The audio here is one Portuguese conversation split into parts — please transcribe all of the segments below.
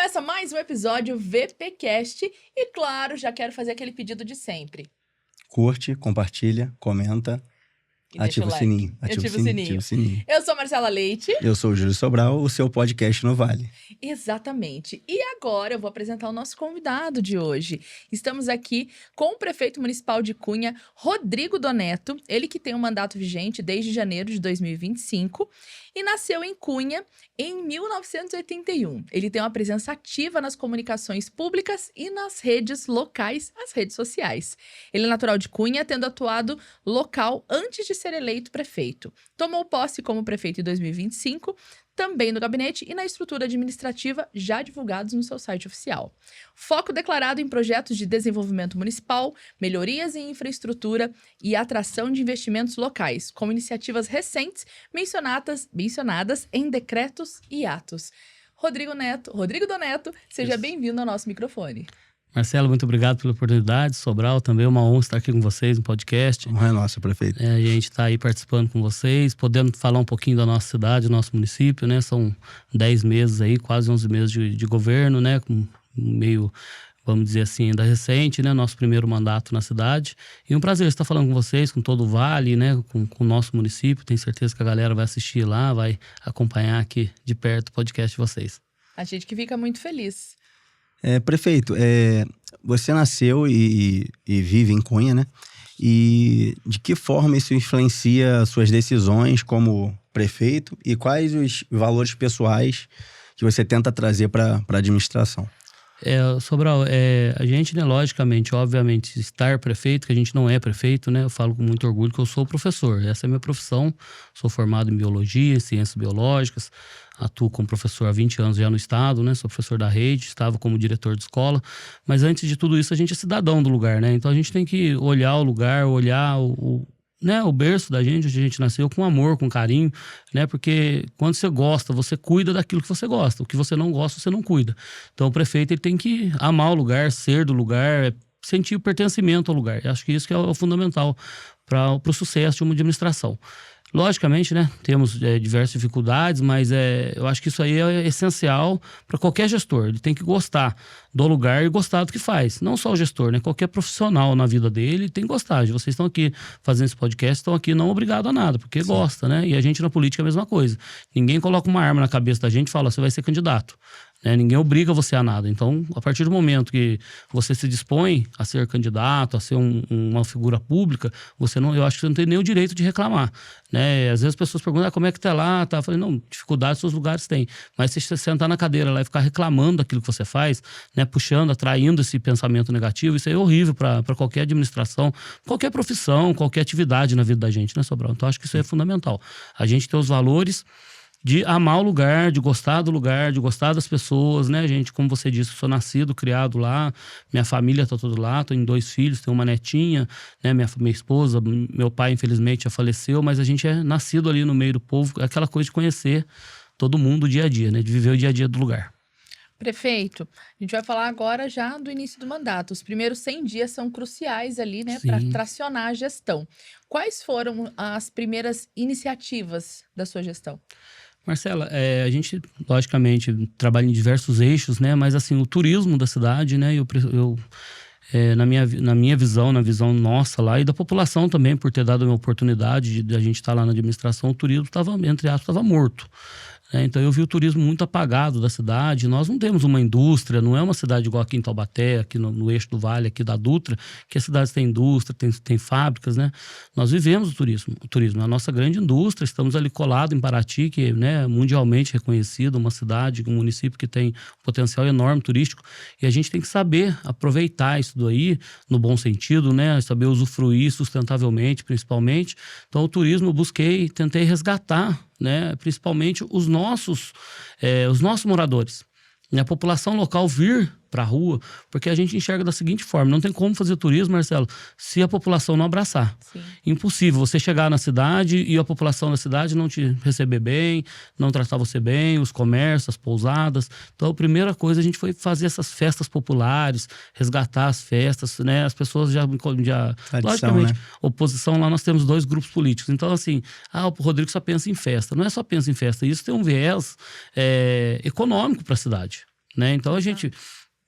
Começa mais um episódio VPcast e, claro, já quero fazer aquele pedido de sempre. Curte, compartilha, comenta, ativa o sininho. Ativa o sininho. Eu sou Marcela Leite. Eu sou o Júlio Sobral, o seu podcast no Vale. Exatamente. E agora eu vou apresentar o nosso convidado de hoje. Estamos aqui com o prefeito municipal de Cunha, Rodrigo Doneto. Ele que tem um mandato vigente desde janeiro de 2025 e nasceu em Cunha em 1981. Ele tem uma presença ativa nas comunicações públicas e nas redes locais, as redes sociais. Ele é natural de Cunha, tendo atuado local antes de ser eleito prefeito. Tomou posse como prefeito em 2025, também no gabinete e na estrutura administrativa já divulgados no seu site oficial. Foco declarado em projetos de desenvolvimento municipal, melhorias em infraestrutura e atração de investimentos locais, com iniciativas recentes mencionadas em decretos e atos. Rodrigo Doneto, seja bem-vindo ao nosso microfone. Marcelo, muito obrigado pela oportunidade. Sobral, também é uma honra estar aqui com vocês no podcast. Honra é nossa, prefeito. A gente está aí participando com vocês, podendo falar um pouquinho da nossa cidade, do nosso município, né? São 10 meses aí, quase 11 meses de governo, né? Meio, vamos dizer assim, ainda recente, né? Nosso primeiro mandato na cidade. E um prazer estar falando com vocês, com todo o Vale, né? Com o nosso município. Tenho certeza que a galera vai assistir lá, vai acompanhar aqui de perto o podcast de vocês. A gente que fica muito feliz. Prefeito, você nasceu e vive em Cunha, né? E de que forma isso influencia suas decisões como prefeito e quais os valores pessoais que você tenta trazer para a administração? Sobral, a gente, né, logicamente, obviamente, estar prefeito, que a gente não é prefeito, né? Eu falo com muito orgulho que eu sou professor. Essa é a minha profissão. Sou formado em biologia, em ciências biológicas. Atuo como professor há 20 anos já no estado, né? Sou professor da rede, estava como diretor de escola. Mas antes de tudo isso, a gente é cidadão do lugar, né? Então a gente tem que olhar o lugar, olhar o berço da gente, onde a gente nasceu, com amor, com carinho, né? Porque quando você gosta, você cuida daquilo que você gosta. O que você não gosta, você não cuida. Então o prefeito ele tem que amar o lugar, ser do lugar, sentir o pertencimento ao lugar. Eu acho que isso que é o fundamental para o sucesso de uma administração. Logicamente, né, temos diversas dificuldades, mas eu acho que isso aí é essencial para qualquer gestor. Ele tem que gostar do lugar e gostar do que faz. Não só o gestor, né? Qualquer profissional na vida dele tem que gostar. Vocês estão aqui fazendo esse podcast, estão aqui não obrigado a nada, porque gosta, né? E a gente na política é a mesma coisa. Ninguém coloca uma arma na cabeça da gente e fala, você vai ser candidato. Ninguém obriga você a nada. Então, a partir do momento que você se dispõe a ser candidato, a ser uma figura pública, eu acho que você não tem nem o direito de reclamar, né? Às vezes as pessoas perguntam, como é que tá lá? Eu falei, não, dificuldades seus lugares têm. Mas se você sentar na cadeira lá e ficar reclamando daquilo que você faz, né, puxando, atraindo esse pensamento negativo, isso aí é horrível para qualquer administração, qualquer profissão, qualquer atividade na vida da gente, né, Sobral? Então, acho que isso é fundamental. A gente ter os valores de amar o lugar, de gostar do lugar, de gostar das pessoas, né, gente? Como você disse, eu sou nascido, criado lá, minha família tá toda lá, tô em 2 filhos, tenho uma netinha, né, minha esposa, meu pai infelizmente já faleceu, mas a gente é nascido ali no meio do povo, aquela coisa de conhecer todo mundo dia a dia, né, de viver o dia a dia do lugar. Prefeito, a gente vai falar agora já do início do mandato. Os primeiros 100 dias são cruciais ali, né, para tracionar a gestão. Quais foram as primeiras iniciativas da sua gestão? Marcela, a gente, logicamente, trabalha em diversos eixos, né? Mas, assim, o turismo da cidade, né? Na minha visão, na visão nossa lá, e da população também, por ter dado a minha oportunidade de a gente estar lá na administração, o turismo estava, entre aspas, estava morto. Então eu vi o turismo muito apagado da cidade. Nós não temos uma indústria, não é uma cidade igual aqui em Taubaté, aqui no eixo do Vale, aqui da Dutra, que as cidades têm indústria, tem fábricas, né? Nós vivemos o turismo, a nossa grande indústria, estamos ali colado em Paraty, que, né, mundialmente reconhecido, uma cidade, um município que tem um potencial enorme turístico, e a gente tem que saber aproveitar isso daí, no bom sentido, né? Saber usufruir sustentavelmente, principalmente. Então o turismo eu tentei resgatar, né, principalmente os nossos moradores, a população local vir para a rua, porque a gente enxerga da seguinte forma: não tem como fazer turismo, Marcelo, se a população não abraçar. Sim. Impossível você chegar na cidade e a população da cidade não te receber bem, não tratar você bem, os comércios, as pousadas. Então a primeira coisa a gente foi fazer essas festas populares, resgatar as festas, né? As pessoas já Tradição, logicamente, né? Oposição, lá nós temos 2 grupos políticos. Então, assim, o Rodrigo só pensa em festa. Não é só pensa em festa, isso tem um viés econômico para a cidade. né? Então a gente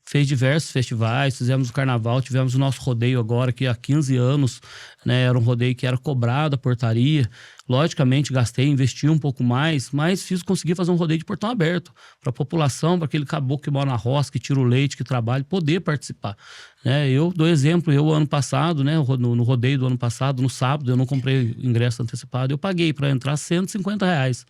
fez diversos festivais, fizemos o carnaval, tivemos o nosso rodeio agora, que há 15 anos, né, era um rodeio que era cobrado a portaria. Logicamente, investi um pouco mais, mas consegui fazer um rodeio de portão aberto para a população, para aquele caboclo que mora na roça, que tira o leite, que trabalha, poder participar. Né? Eu dou exemplo, ano passado, né, no rodeio do ano passado, no sábado, eu não comprei ingresso antecipado, eu paguei para entrar R$150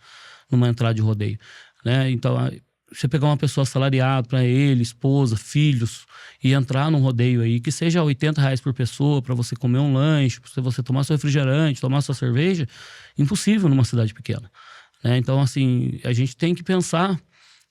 numa entrada de rodeio. Né? Então, você pegar uma pessoa assalariada para ele, esposa, filhos, e entrar num rodeio aí, que seja R$80 por pessoa, para você comer um lanche, para você tomar seu refrigerante, tomar sua cerveja, impossível numa cidade pequena. Né? Então, assim, a gente tem que pensar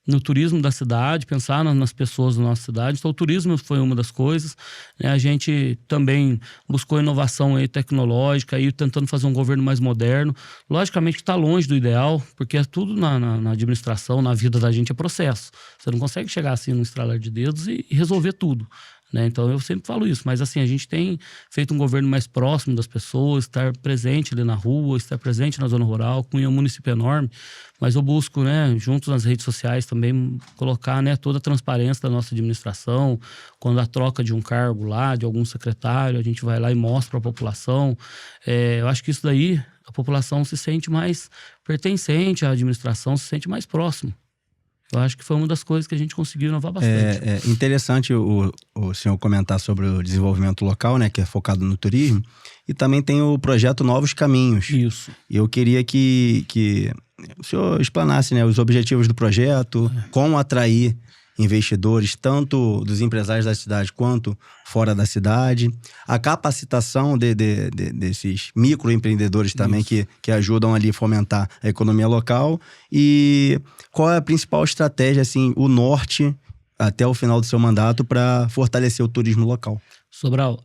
no turismo da cidade, pensar nas pessoas da nossa cidade. Então, o turismo foi uma das coisas. Né? A gente também buscou inovação aí tecnológica, aí tentando fazer um governo mais moderno. Logicamente que está longe do ideal, porque é tudo na administração, na vida da gente é processo. Você não consegue chegar assim num estralar de dedos e resolver tudo. Né? Então, eu sempre falo isso. Mas, assim, a gente tem feito um governo mais próximo das pessoas, estar presente ali na rua, estar presente na zona rural. Cunha é um município enorme, mas eu busco, né, junto nas redes sociais também, colocar, né, toda a transparência da nossa administração. Quando a troca de um cargo lá, de algum secretário, a gente vai lá e mostra para a população. Eu acho que isso daí, a população se sente mais pertencente à administração, se sente mais próximo. Eu acho que foi uma das coisas que a gente conseguiu inovar bastante. É interessante o senhor comentar sobre o desenvolvimento local, né, que é focado no turismo. E também tem o projeto Novos Caminhos. Isso. E eu queria que o senhor explanasse, né, os objetivos do projeto, como atrair investidores, tanto dos empresários da cidade quanto fora da cidade, a capacitação desses microempreendedores também que ajudam ali a fomentar a economia local, e qual é a principal estratégia, assim, o norte até o final do seu mandato para fortalecer o turismo local. Sobral,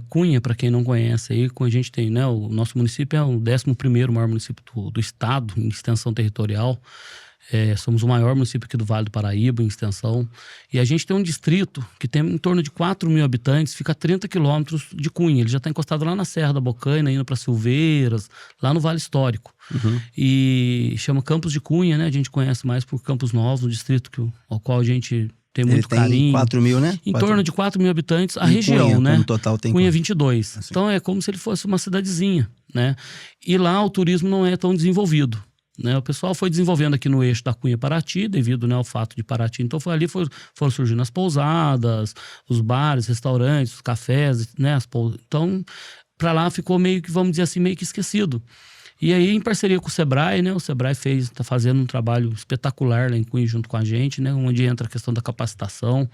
Cunha, para quem não conhece aí, a gente tem, né, o nosso município é o 11º maior município do estado em extensão territorial. Somos o maior município aqui do Vale do Paraíba em extensão, e a gente tem um distrito que tem em torno de 4.000 habitantes, fica a 30 quilômetros de Cunha. Ele já está encostado lá na Serra da Bocaina, indo para Silveiras, lá no Vale Histórico. E chama Campos de Cunha, né? A gente conhece mais por Campos Novos, um distrito ao qual a gente tem muito carinho. 4.000, né? Em torno de 4.000 habitantes, a e região, Cunha, né? No total tem Cunha quanto? 22. Assim. Então é como se ele fosse uma cidadezinha, né? E lá o turismo não é tão desenvolvido. Né? O pessoal foi desenvolvendo aqui no eixo da Cunha-Paraty, devido, né, ao fato de Paraty. Então foram surgindo as pousadas, os bares, restaurantes, os cafés, né? Então, para lá ficou meio que, vamos dizer assim, meio que esquecido. E aí, em parceria com o Sebrae, né? O Sebrae está fazendo um trabalho espetacular lá em Cunha junto com a gente, né? Onde entra a questão da capacitação.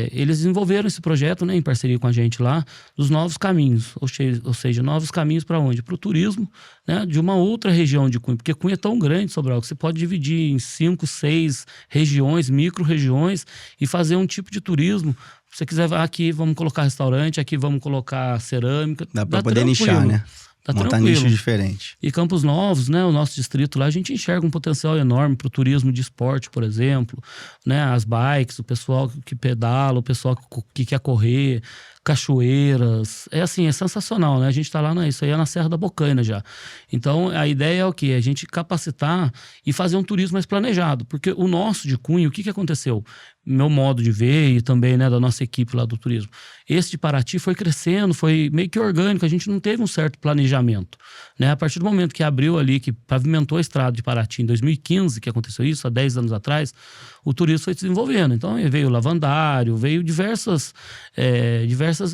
Eles desenvolveram esse projeto, né, em parceria com a gente lá, dos novos caminhos, ou seja, novos caminhos para onde? Para o turismo, né, de uma outra região de Cunha, porque Cunha é tão grande, Sobral, que você pode dividir em 5, 6 regiões, micro-regiões, e fazer um tipo de turismo. Se você quiser, aqui vamos colocar restaurante, aqui vamos colocar cerâmica. Dá para poder nichar, né? Tá montar tranquilo. nichos diferentes. E Campos Novos, né, o nosso distrito lá, a gente enxerga um potencial enorme para o turismo de esporte, por exemplo, né, as bikes, o pessoal que pedala, o pessoal que quer correr, cachoeiras, é sensacional, né? A gente tá lá, isso aí é na Serra da Bocaina já. Então, a ideia é o quê? A gente capacitar e fazer um turismo mais planejado, porque o nosso de Cunha, o que aconteceu? Meu modo de ver e também, né, da nossa equipe lá do turismo. Esse de Paraty foi crescendo, foi meio que orgânico, a gente não teve um certo planejamento, né? A partir do momento que abriu ali, que pavimentou a estrada de Paraty em 2015, que aconteceu isso, há 10 anos atrás, o turismo foi se desenvolvendo. Então, veio o lavandário, veio diversos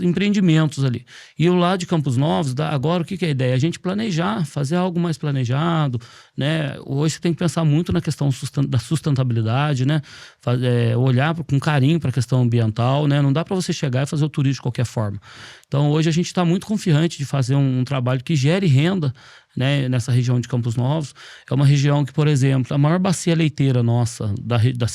empreendimentos ali. E o lado de Campos Novos, agora o que é a ideia? A gente planejar, fazer algo mais planejado, né? Hoje você tem que pensar muito na questão da sustentabilidade, né? Olhar com carinho para a questão ambiental, né? Não dá para você chegar e fazer o turismo de qualquer forma. Então, hoje a gente está muito confiante de fazer um trabalho que gere renda, né, nessa região de Campos Novos. É uma região que, por exemplo, a maior bacia leiteira nossa,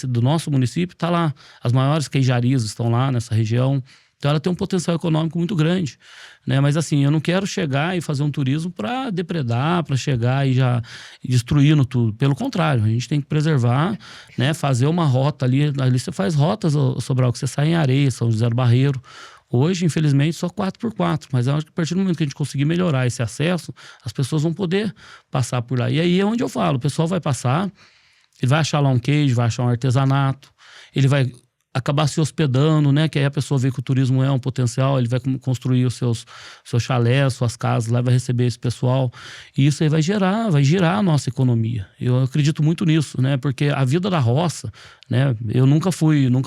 do nosso município, está lá. As maiores queijarias estão lá nessa região. Então, ela tem um potencial econômico muito grande, né? Mas, assim, eu não quero chegar e fazer um turismo para depredar, para chegar e já destruindo tudo. Pelo contrário, a gente tem que preservar, né? Fazer uma rota ali. Ali você faz rotas, Sobral, que você sai em Areia, São José do Barreiro. Hoje, infelizmente, só 4x4. Mas eu acho que a partir do momento que a gente conseguir melhorar esse acesso, as pessoas vão poder passar por lá. E aí é onde eu falo, o pessoal vai passar, ele vai achar lá um queijo, vai achar um artesanato. ele vai acabar se hospedando, né? Que aí a pessoa vê que o turismo é um potencial, ele vai construir os seus chalés, suas casas lá, vai receber esse pessoal. E isso aí vai girar a nossa economia. Eu acredito muito nisso, né? Porque a vida da roça, né? Eu nunca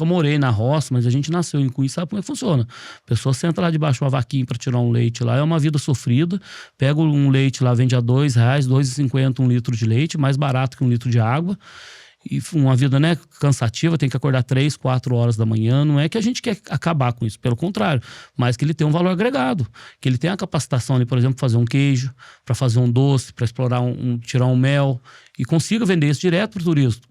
morei na roça, mas a gente nasceu em Cunha e sabe como é que funciona. A pessoa senta lá debaixo de uma vaquinha para tirar um leite lá, é uma vida sofrida. Pega um leite lá, vende a R$2, R$2,50 um litro de leite, mais barato que um litro de água. E uma vida, né, cansativa, tem que acordar 3, 4 horas da manhã. Não é que a gente quer acabar com isso, pelo contrário, mas que ele tem um valor agregado, que ele tem a capacitação ali, por exemplo, para fazer um queijo, para fazer um doce, para explorar tirar um mel, e consiga vender isso direto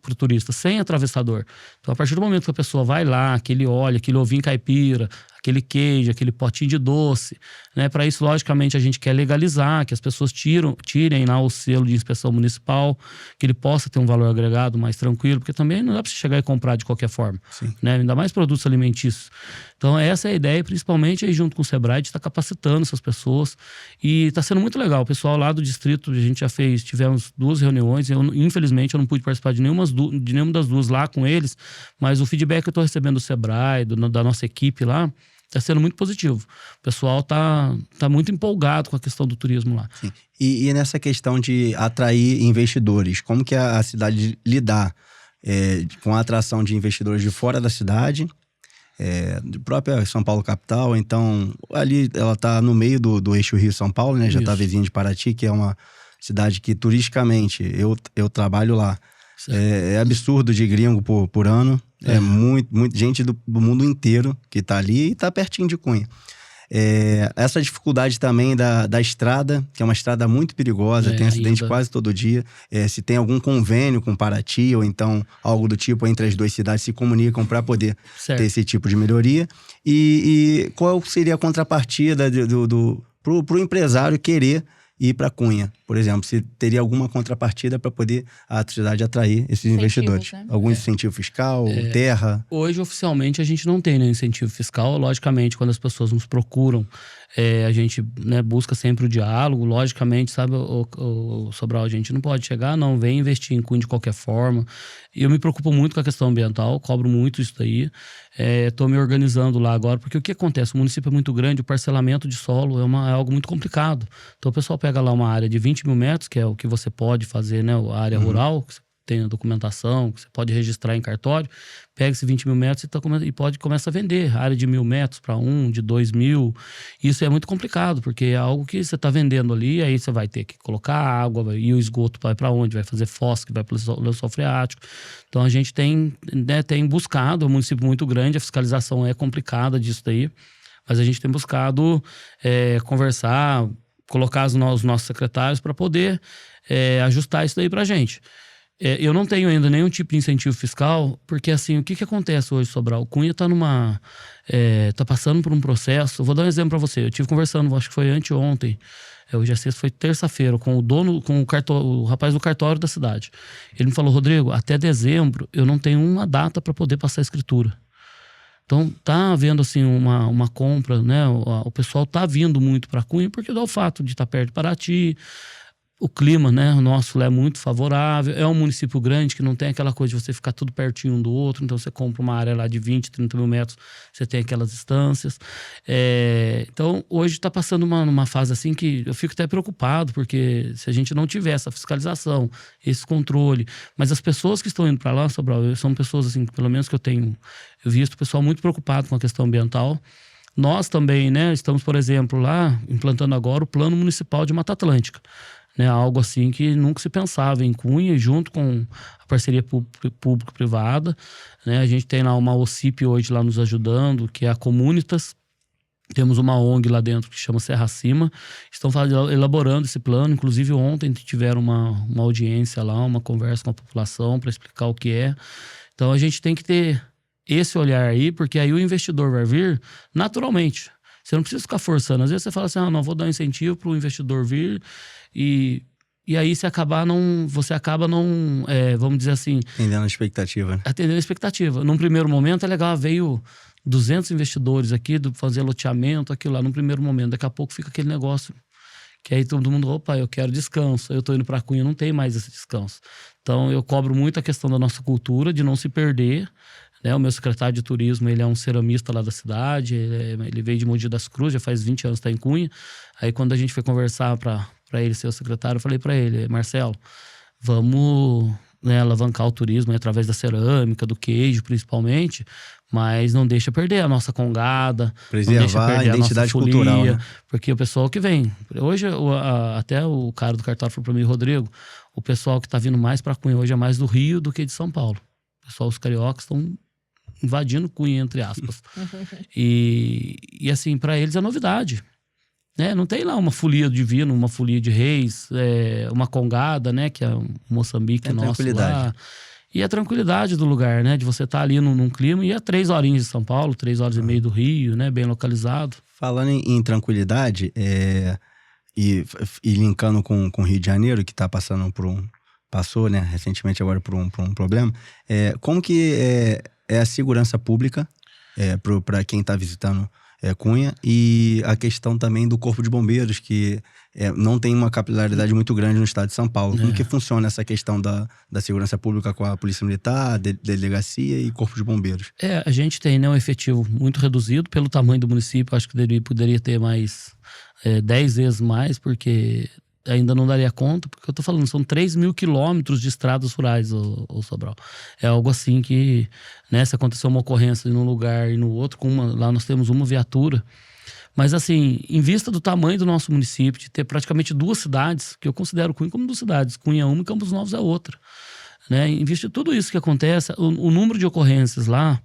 para o turista, sem atravessador. Então, a partir do momento que a pessoa vai lá, aquele óleo, aquele ovinho caipira, aquele queijo, aquele potinho de doce, né? Para isso, logicamente, a gente quer legalizar, que as pessoas tirem lá o selo de inspeção municipal, que ele possa ter um valor agregado mais tranquilo, porque também não dá para você chegar e comprar de qualquer forma, né? Ainda mais produtos alimentícios. Então, essa é a ideia, principalmente aí junto com o Sebrae, de estar capacitando essas pessoas. E está sendo muito legal. O pessoal lá do distrito, a gente já tivemos 2 reuniões. Infelizmente, eu não pude participar de nenhuma das 2 lá com eles, mas o feedback que eu estou recebendo do Sebrae, da nossa equipe lá, está sendo muito positivo. O pessoal tá muito empolgado com a questão do turismo lá. Sim. E nessa questão de atrair investidores, como que a cidade lidar com a atração de investidores de fora da cidade, de própria São Paulo capital? Então, ali ela está no meio do eixo Rio-São Paulo, né? Já está vizinho de Paraty, que é uma cidade que turisticamente eu trabalho lá. É absurdo de gringo por ano. É muito gente do mundo inteiro que está ali e está pertinho de Cunha. Essa dificuldade também da estrada, que é uma estrada muito perigosa, tem acidente quase todo dia. Se tem algum convênio com Paraty ou então algo do tipo entre as 2 cidades, se comunicam para poder ter esse tipo de melhoria. E qual seria a contrapartida pro empresário querer ir para Cunha, por exemplo? Se teria alguma contrapartida para poder a cidade atrair esses investidores? Né? Algum incentivo fiscal, terra? Hoje, oficialmente, a gente não tem nenhum incentivo fiscal. Logicamente, quando as pessoas nos procuram, a gente, né, busca sempre o diálogo. Logicamente, sabe, o Sobral, a gente não pode chegar, não, vem investir em Cunha de qualquer forma. Eu me preocupo muito com a questão ambiental, cobro muito isso daí. Estou me organizando lá agora, porque o que acontece? O município é muito grande, o parcelamento de solo é algo muito complicado. Então, o pessoal pega lá uma área de 20 mil metros, que é o que você pode fazer, né, a área rural, que você tem a documentação, que você pode registrar em cartório, pega esses 20 mil metros e começa a vender área de 1.000 metros para de 2.000. Isso é muito complicado, porque é algo que você está vendendo ali, aí você vai ter que colocar água, e o esgoto vai para onde? Vai fazer fossa, que vai para o lençol freático. Então a gente tem buscado, é um município muito grande, a fiscalização é complicada disso daí, mas a gente tem buscado conversar, colocar os nossos secretários para poder ajustar isso daí para a gente. Eu não tenho ainda nenhum tipo de incentivo fiscal, porque assim, o que acontece hoje, Sobral? O Cunha está tá passando por um processo. Vou dar um exemplo para você. Eu tive conversando, acho que foi anteontem, hoje é sexta, foi terça-feira, com o rapaz do cartório da cidade. Ele me falou: Rodrigo, até dezembro eu não tenho uma data para poder passar a escritura. Então, tá havendo assim uma compra, né? O pessoal tá vindo muito para Cunha, porque dá o fato de estar perto de Paraty. O clima, né, o nosso lá é muito favorável. É um município grande que não tem aquela coisa de você ficar tudo pertinho um do outro. Então, você compra uma área lá de 20, 30 mil metros, você tem aquelas distâncias. Então, hoje está passando numa fase assim que eu fico até preocupado, porque se a gente não tiver essa fiscalização, esse controle... Mas as pessoas que estão indo para lá, Sobral, são pessoas, assim, pelo menos que eu tenho visto, pessoal muito preocupado com a questão ambiental. Nós também, né, estamos, por exemplo, lá implantando agora o Plano Municipal de Mata Atlântica. Né, algo assim que nunca se pensava em Cunha, junto com a parceria público-privada. Né, a gente tem lá uma OCIP hoje lá nos ajudando, que é a Comunitas. Temos uma ONG lá dentro que chama Serra Acima. Estão elaborando esse plano. Inclusive, ontem tiveram uma audiência lá, uma conversa com a população para explicar o que é. Então, a gente tem que ter esse olhar aí, porque aí o investidor vai vir naturalmente. Você não precisa ficar forçando. Às vezes você fala assim, não vou dar um incentivo para o investidor vir, e aí você acaba não, vamos dizer assim... Atendendo a expectativa, né? Atendendo a expectativa. Num primeiro momento é legal, veio 200 investidores aqui, fazer loteamento, aquilo lá, num primeiro momento. Daqui a pouco fica aquele negócio que aí todo mundo, opa, eu quero descanso. Eu tô indo pra Cunha, não tem mais esse descanso. Então eu cobro muito a questão da nossa cultura, de não se perder, né? O meu secretário de turismo, ele é um ceramista lá da cidade, ele veio de Mogi das Cruzes, já faz 20 anos que está em Cunha. Aí quando a gente foi conversar para ele ser o secretário, eu falei para ele: Marcelo, vamos, né, alavancar o turismo através da cerâmica, do queijo principalmente, mas não deixa perder a nossa congada, preservar a identidade cultural, né? Porque o pessoal que vem, hoje até o cara do cartão falou para mim: Rodrigo, o pessoal que tá vindo mais para Cunha hoje é mais do Rio do que de São Paulo. O pessoal, os cariocas estão invadindo Cunha, entre aspas. E assim, para eles é novidade. Né? Não tem lá uma folia divina, uma folia de reis, uma congada, né? Que é um Moçambique nosso lá. E a tranquilidade do lugar, né? De você estar ali num clima. E 3 horinhas de São Paulo, 3 horas e meia do Rio, né? Bem localizado. Falando em tranquilidade, e linkando com o Rio de Janeiro, que está passando passou, né? Recentemente agora por um problema. Como que é a segurança pública para quem está visitando Cunha, e a questão também do Corpo de Bombeiros, que não tem uma capilaridade muito grande no estado de São Paulo. Como que funciona essa questão da segurança pública com a Polícia Militar, Delegacia e Corpo de Bombeiros? A gente tem, né, um efetivo muito reduzido pelo tamanho do município. Acho que poderia ter mais 10 vezes mais, porque ainda não daria conta, porque eu tô falando, são 3.000 quilômetros de estradas rurais, ô Sobral. É algo assim que, né, se acontecer uma ocorrência num lugar e no outro, lá nós temos uma viatura. Mas assim, em vista do tamanho do nosso município, de ter praticamente 2 cidades, que eu considero Cunha como 2 cidades, Cunha é uma e Campos Novos é outra. Né? Em vista de tudo isso que acontece, o número de ocorrências lá,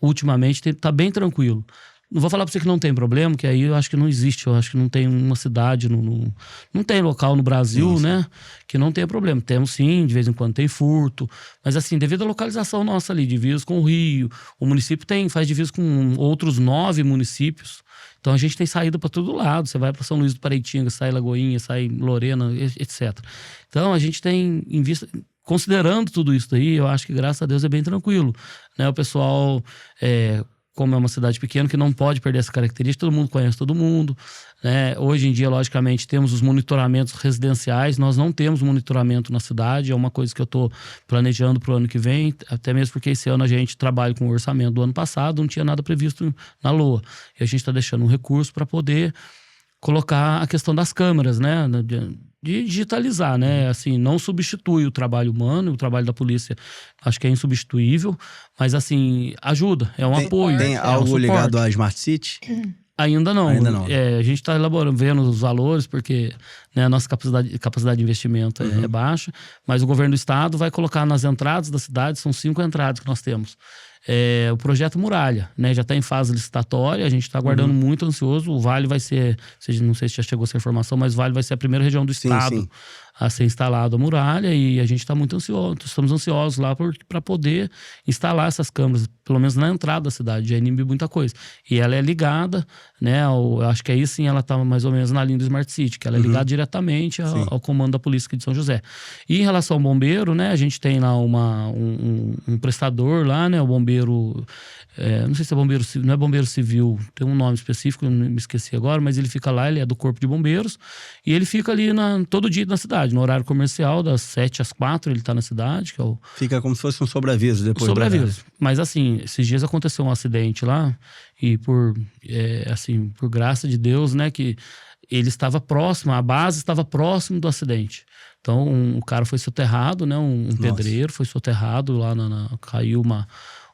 ultimamente, tá bem tranquilo. Não vou falar para você que não tem problema, que aí eu acho que não existe. Eu acho que não tem uma cidade, não tem local no Brasil, né? Que não tenha problema. Temos sim, de vez em quando tem furto. Mas assim, devido à localização nossa ali, divisas com o Rio, o município faz divisa com outros 9 municípios. Então a gente tem saída para todo lado. Você vai para São Luís do Paraitinga, sai Lagoinha, sai Lorena, etc. Então a gente tem em vista... Considerando tudo isso daí, eu acho que graças a Deus é bem tranquilo. Né? O pessoal... como é uma cidade pequena, que não pode perder essa característica, todo mundo conhece todo mundo, né? Hoje em dia, logicamente, temos os monitoramentos residenciais, nós não temos monitoramento na cidade, é uma coisa que eu estou planejando para o ano que vem, até mesmo porque esse ano a gente trabalha com o orçamento do ano passado, não tinha nada previsto na LOA, e a gente está deixando um recurso para poder colocar a questão das câmeras, né? De digitalizar, né? Assim, não substitui o trabalho humano, o trabalho da polícia acho que é insubstituível, mas assim, ajuda, é um apoio. Tem algo ligado à Smart City? Ainda não. Ainda não. A gente está elaborando, vendo os valores, porque, né, a nossa capacidade de investimento é baixa, mas o governo do estado vai colocar nas entradas da cidade, são 5 entradas que nós temos. O projeto Muralha, né, já está em fase licitatória, a gente está aguardando muito ansioso. O Vale vai ser, não sei se já chegou essa informação, mas o Vale vai ser a primeira região do estado a ser instalado a muralha, e a gente está muito ansioso, estamos ansiosos lá para poder instalar essas câmeras, pelo menos na entrada da cidade, já inibe muita coisa. E ela é ligada, né, eu acho que aí sim ela está mais ou menos na linha do Smart City, que ela é ligada diretamente ao comando da polícia aqui de São José. E em relação ao bombeiro, né, a gente tem lá um prestador lá, né, o bombeiro, não sei se é bombeiro civil, não é bombeiro civil, tem um nome específico, eu me esqueci agora, mas ele fica lá, ele é do Corpo de Bombeiros, e ele fica ali todo dia na cidade, no horário comercial, das 7 às 4, ele tá na cidade. Fica como se fosse um sobreaviso depois. Sobreaviso. Mas assim, esses dias aconteceu um acidente lá, e por graça de Deus, né, que ele estava próximo, a base estava próximo do acidente. Então, o cara foi soterrado, né, um pedreiro foi soterrado lá, caiu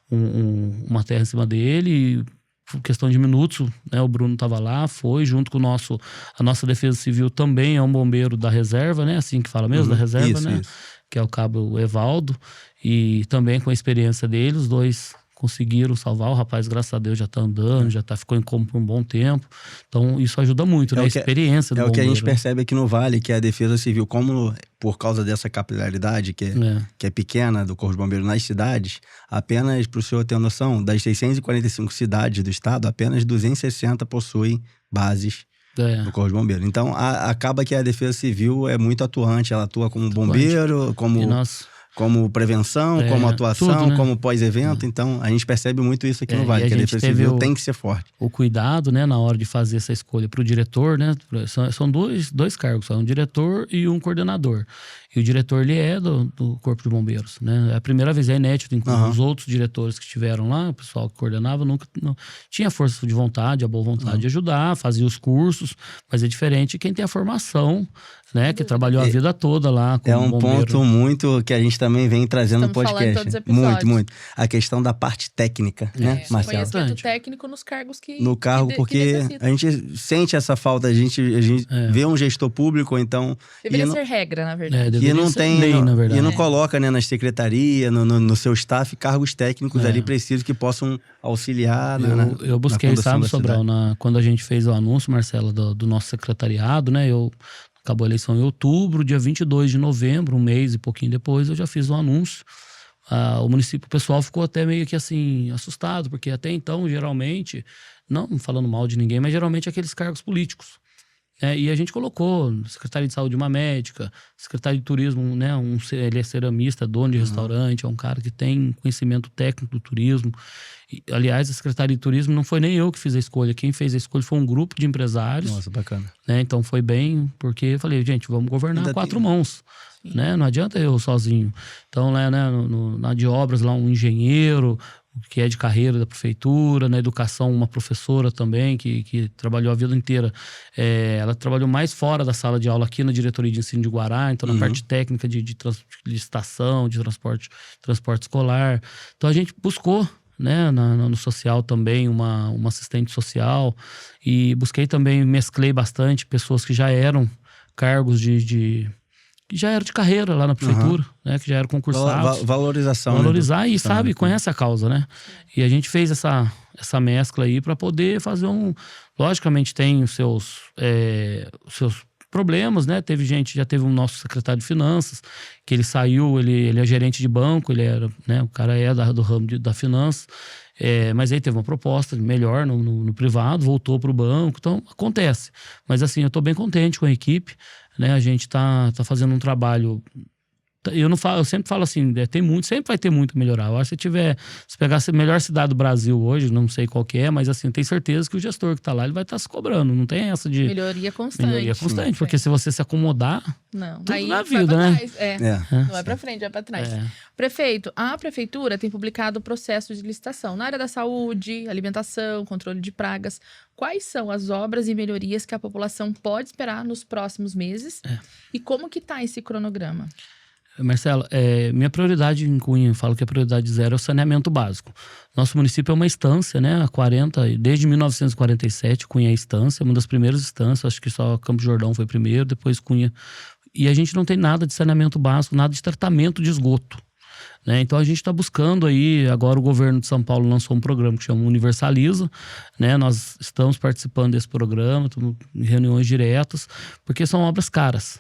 uma terra em cima dele, e por questão de minutos, né, o Bruno estava lá, foi junto com a nossa defesa civil, também é um bombeiro da reserva, né, assim que fala mesmo, da reserva, né, que é o cabo Evaldo, e também com a experiência dele, os dois conseguiram salvar. O rapaz, graças a Deus, já tá andando, ficou em coma por um bom tempo. Então, isso ajuda muito, né? A experiência do bombeiro. É o que a gente percebe aqui no Vale, que a Defesa Civil, como por causa dessa capilaridade que é pequena do Corpo de Bombeiros nas cidades, apenas, para o senhor ter noção, das 645 cidades do estado, apenas 260 possuem bases no Corpo de Bombeiros. Então, acaba que a Defesa Civil é muito atuante, ela atua como bombeiro, como como prevenção, como atuação, tudo, né? como pós-evento. Então, a gente percebe muito isso aqui no E Vale, a que a gente Defesa teve Civil tem que ser forte. o cuidado, né, na hora de fazer essa escolha para o diretor, né? São dois cargos, um diretor e um coordenador. E o diretor, ele é do Corpo de Bombeiros, né? É a primeira vez, é inédito, inclusive os outros diretores que estiveram lá, o pessoal que coordenava, nunca tinha força de vontade, a boa vontade de ajudar, fazia os cursos, mas é diferente quem tem a formação, né? Que trabalhou a vida toda lá como É um bombeiro. ponto muito que a gente também vem trazendo no Estamos falando em podcast. todos os episódios. Muito. A questão da parte técnica, né, Marcelo? Conhecimento técnico nos cargos que No cargo, que porque necessitam. a gente sente essa falta, a gente vê um gestor público, então... Deveria e ser regra, na verdade. E não tem, lei, na verdade. e não coloca, né, nas secretarias, no seu staff, cargos técnicos ali precisos que possam auxiliar Eu busquei, na condução sabe, da Sobral, cidade. quando a gente fez o anúncio, Marcela, do nosso secretariado, né? Acabou a eleição em outubro, dia 22 de novembro, um mês e pouquinho depois, eu já fiz o anúncio. O município, o pessoal ficou até meio que assim, assustado, porque até então, geralmente, não falando mal de ninguém, mas geralmente aqueles cargos políticos. E a gente colocou secretário de saúde, uma médica, secretário de turismo, né? Ele é ceramista, dono de restaurante, é um cara que tem conhecimento técnico do turismo. Aliás, a secretaria de turismo não foi nem eu que fiz a escolha. Quem fez a escolha foi um grupo de empresários. Nossa, bacana. Né? Então foi bem, porque eu falei, gente, vamos governar a quatro mãos. Né? Não adianta eu sozinho. Então, lá, né, na de obras, lá um engenheiro, que é de carreira da prefeitura, na educação, uma professora também, que trabalhou a vida inteira. Ela trabalhou mais fora da sala de aula aqui na diretoria de ensino de Guará, então na parte técnica de licitação, de transporte escolar. Então a gente buscou, né, no social também, uma assistente social, e busquei também, mesclei bastante pessoas que já eram cargos que já eram de carreira lá na prefeitura, né, que já eram concursados. Valorização. Valorizar, né, e sabe, conhece a causa, né? E a gente fez essa mescla aí para poder fazer logicamente tem os seus problemas, né? Já teve um nosso secretário de finanças, que ele saiu, ele é gerente de banco, ele era, né? O cara do ramo da finanças, mas aí teve uma proposta melhor no privado, voltou para o banco, então acontece. Mas assim, eu tô bem contente com a equipe, né? A gente tá fazendo um trabalho. Eu sempre falo assim, sempre vai ter muito a melhorar. Eu acho que se pegar a melhor cidade do Brasil hoje, não sei qual que é, mas assim, eu tenho certeza que o gestor que tá lá, ele vai estar se cobrando. Não tem essa de... Melhoria constante. Porque se você se acomodar, tudo aí na vida, né? Não é pra frente, vai pra trás. Prefeito, a prefeitura tem publicado processos de licitação na área da saúde, alimentação, controle de pragas. Quais são as obras e melhorias que a população pode esperar nos próximos meses? E como que tá esse cronograma? Marcelo, minha prioridade em Cunha, eu falo que a prioridade zero é o saneamento básico. Nosso município é uma estância, né? Desde 1947, Cunha é estância, uma das primeiras instâncias, acho que só Campos Jordão foi primeiro, depois Cunha. E a gente não tem nada de saneamento básico, nada de tratamento de esgoto. Né? Então a gente está buscando aí, agora o governo de São Paulo lançou um programa que chama Universaliza, né? Nós estamos participando desse programa, estamos em reuniões diretas, porque são obras caras.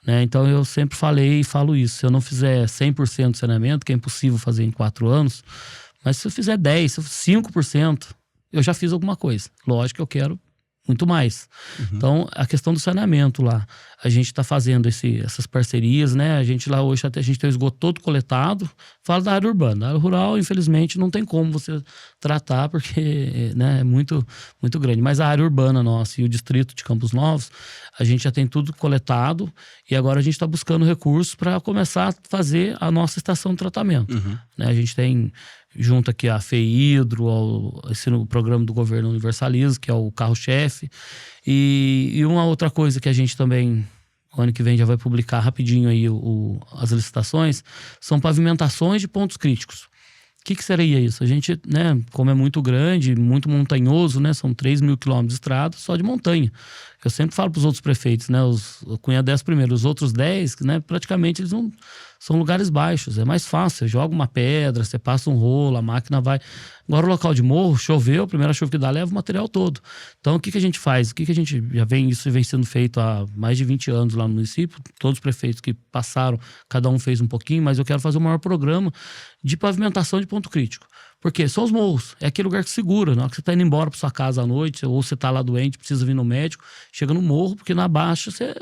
Né? Então eu sempre falei e falo isso, se eu não fizer 100% de saneamento, que é impossível fazer em 4 anos, mas se eu fizer 10%, se eu fizer 5%, eu já fiz alguma coisa. Lógico que eu quero muito mais. Então, a questão do saneamento lá, a gente está fazendo essas parcerias, né? A gente lá hoje, a gente tem o esgoto todo coletado. Fala da área urbana. Da área rural, infelizmente, não tem como você tratar, porque, né, é muito, muito grande. Mas a área urbana nossa e o distrito de Campos Novos, a gente já tem tudo coletado e agora a gente está buscando recursos para começar a fazer a nossa estação de tratamento. Né? A gente tem junto aqui a FEIDRO, o programa do governo Universaliza, que é o carro-chefe. E uma outra coisa que a gente também, o ano que vem, já vai publicar rapidinho aí as licitações, são pavimentações de pontos críticos. O que seria isso? A gente, né, como é muito grande, muito montanhoso, né, são 3.000 quilômetros de estrada só de montanha. Eu sempre falo para os outros prefeitos, né, o Cunha 10 primeiro, os outros 10, né, praticamente eles não são lugares baixos, é mais fácil, você joga uma pedra, você passa um rolo, a máquina vai. Agora o local de morro, choveu, a primeira chuva que dá leva o material todo. Então o que a gente faz? Isso vem sendo feito há mais de 20 anos lá no município, todos os prefeitos que passaram, cada um fez um pouquinho, mas eu quero fazer o maior programa de pavimentação de ponto crítico. Porque são os morros, é aquele lugar que segura. Na hora que você está indo embora para sua casa à noite, ou você está lá doente, precisa vir no médico, chega no morro, porque na baixa você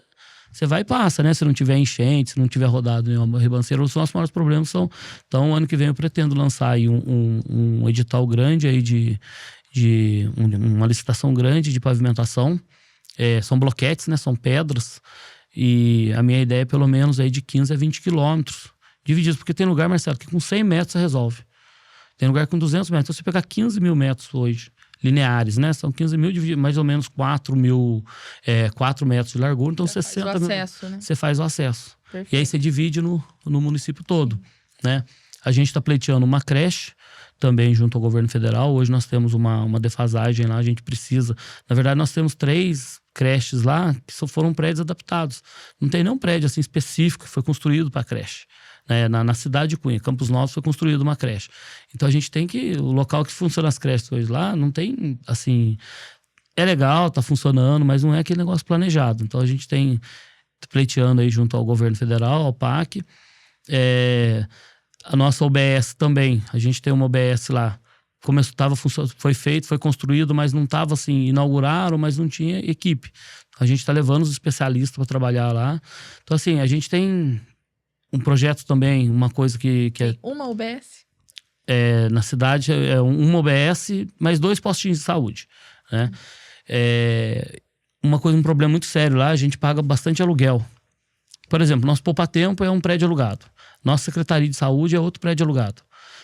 você vai e passa, né? Se não tiver enchente, se não tiver rodado nenhuma ribanceira, os nossos maiores problemas são... Então, ano que vem eu pretendo lançar aí um edital grande aí uma licitação grande de pavimentação. São bloquetes, né? São pedras. E a minha ideia é pelo menos aí de 15 a 20 quilômetros divididos. Porque tem lugar, Marcelo, que com 100 metros você resolve. Tem lugar com 200 metros. Então, se você pegar 15 mil metros hoje, lineares, né? São 15 mil, divididos, mais ou menos 4 metros de largura. Então, 60 mil. Acesso, né? Você faz o acesso. Perfeito. E aí você divide no município todo, né? A gente está pleiteando uma creche também junto ao governo federal. Hoje nós temos uma defasagem lá, a gente precisa... Na verdade, nós temos 3 creches lá que foram prédios adaptados. Não tem nenhum prédio assim específico que foi construído para creche. Na cidade de Cunha, Campos Novos, foi construída uma creche. Então a gente tem que... O local que funciona as creches hoje lá, não tem, assim... É legal, tá funcionando, mas não é aquele negócio planejado. Então a gente tem pleiteando aí junto ao governo federal, ao PAC. A nossa OBS também. A gente tem uma OBS lá. Foi feito, foi construído, mas não estava assim, inauguraram, mas não tinha equipe. A gente está levando os especialistas para trabalhar lá. Então, assim, a gente tem um projeto também, uma coisa que é... Uma UBS? Na cidade, uma OBS, mais 2 postinhos de saúde, né? Um problema muito sério lá, a gente paga bastante aluguel. Por exemplo, nosso Poupa Tempo é um prédio alugado. Nossa Secretaria de Saúde é outro prédio alugado.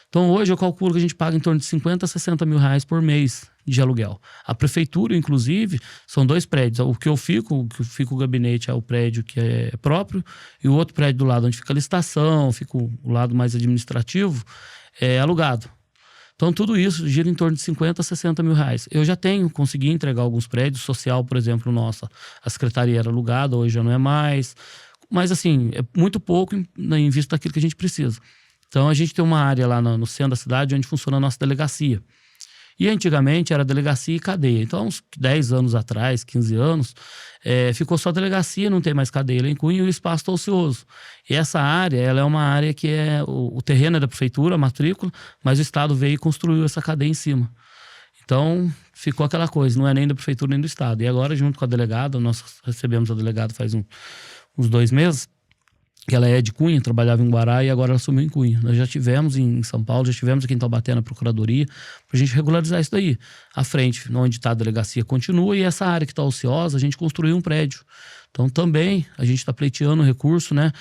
Então, hoje eu calculo que a gente paga em torno de 50 a 60 mil reais por mês de aluguel. A prefeitura, inclusive, são 2 prédios. O que fica o gabinete é o prédio que é próprio, e o outro prédio do lado onde fica a licitação, fica o lado mais administrativo, é alugado. Então, tudo isso gira em torno de 50 a 60 mil reais. Eu já consegui entregar alguns prédios. Social, por exemplo, a secretaria era alugada, hoje já não é mais. Mas, assim, é muito pouco em vista daquilo que a gente precisa. Então, a gente tem uma área lá no centro da cidade onde funciona a nossa delegacia. E antigamente era delegacia e cadeia. Então, uns 10 anos atrás, 15 anos, ficou só delegacia, não tem mais cadeia lá em Cunha, e o espaço está ocioso. E essa área, ela é uma área que o terreno é da prefeitura, a matrícula, mas o Estado veio e construiu essa cadeia em cima. Então, ficou aquela coisa, não é nem da prefeitura nem do Estado. E agora, junto com a delegada, nós recebemos a delegada faz uns 2 meses, que ela é de Cunha, trabalhava em Guará e agora ela assumiu em Cunha. Nós já tivemos em São Paulo, já tivemos aqui em Taubaté na Procuradoria, pra gente regularizar isso daí. À frente, onde está a delegacia, continua, e essa área que está ociosa, a gente construiu um prédio. Então, também, a gente está pleiteando recurso, né?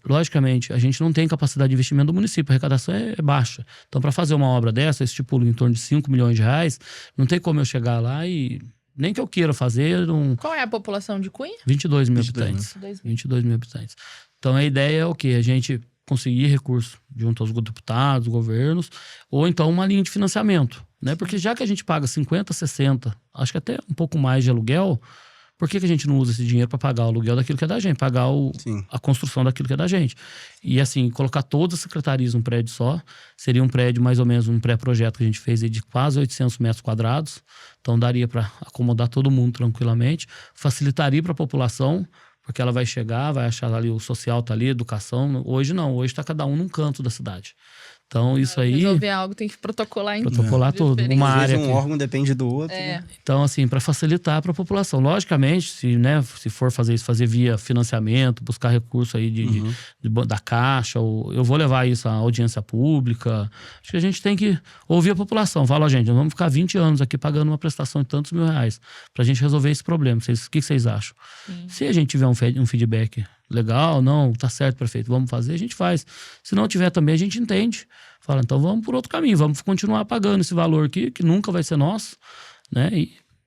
Logicamente, a gente não tem capacidade de investimento do município, a arrecadação é baixa. Então, para fazer uma obra dessa, eu estipulo em torno de 5 milhões de reais, não tem como eu chegar lá e... Nem que eu queira fazer... Qual é a população de Cunha? 22 mil habitantes. 22 mil habitantes. Então, a ideia é o quê? A gente conseguir recurso junto aos deputados, governos, ou então uma linha de financiamento, né? Porque já que a gente paga 50, 60, acho que até um pouco mais de aluguel, por que a gente não usa esse dinheiro para pagar o aluguel daquilo que é da gente, pagar a construção daquilo que é da gente? E assim, colocar todas as secretarias num prédio só, seria um prédio mais ou menos, um pré-projeto que a gente fez aí de quase 800 metros quadrados, então daria para acomodar todo mundo tranquilamente, facilitaria para a população, porque ela vai chegar, vai achar ali o social, tá ali, educação. Hoje não, hoje tá cada um num canto da cidade. Então, isso aí... Resolver algo tem que protocolar em protocolar tudo. Uma área Às vezes órgão depende do outro. Né? Então, assim, para facilitar para a população. Logicamente, se for fazer isso, fazer via financiamento, buscar recurso aí da Caixa, eu vou levar isso à audiência pública. Acho que a gente tem que ouvir a população. Fala, gente, nós vamos ficar 20 anos aqui pagando uma prestação de tantos mil reais para a gente resolver esse problema. O que vocês acham? Sim. Se a gente tiver um feedback legal, não, tá certo, prefeito, vamos fazer, a gente faz. Se não tiver também, a gente entende. Fala, então vamos por outro caminho, vamos continuar pagando esse valor aqui, que nunca vai ser nosso, né?